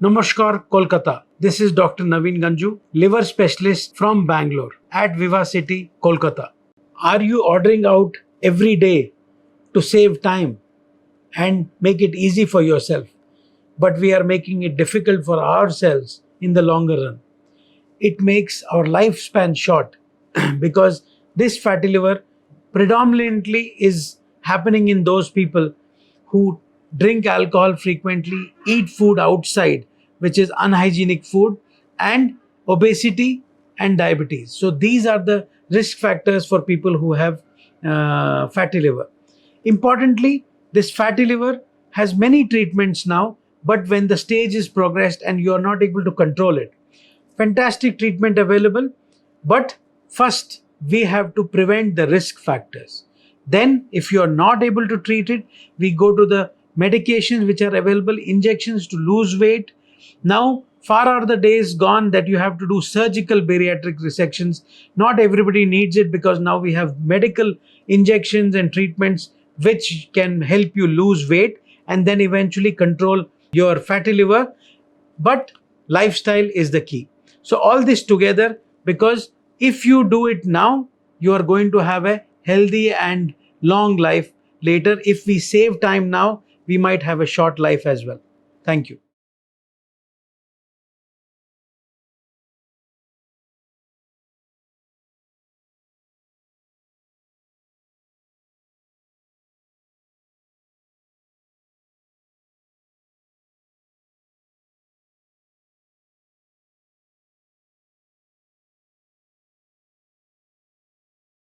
Namaskar, Kolkata. This is Dr. Naveen Ganjoo, liver specialist from Bangalore at Vivacity, Kolkata. Are you ordering out every day to save time and make it easy for yourself? But we are making it difficult for ourselves in the longer run. It makes our lifespan short because this fatty liver predominantly is happening in those people who drink alcohol frequently, eat food outside, which is unhygienic food, and obesity and diabetes. So, these are the risk factors for people who have fatty liver. Importantly, this fatty liver has many treatments now, but when the stage is progressed and you are not able to control it, fantastic treatment available. But first, we have to prevent the risk factors. Then, if you are not able to treat it, we go to the medications which are available, injections to lose weight. Now, far are the days gone that you have to do surgical bariatric resections. Not everybody needs it because now we have medical injections and treatments which can help you lose weight and then eventually control your fatty liver. But lifestyle is the key. So, all this together, because if you do it now, you are going to have a healthy and long life later. If we save time now, we might have a short life as well. Thank you.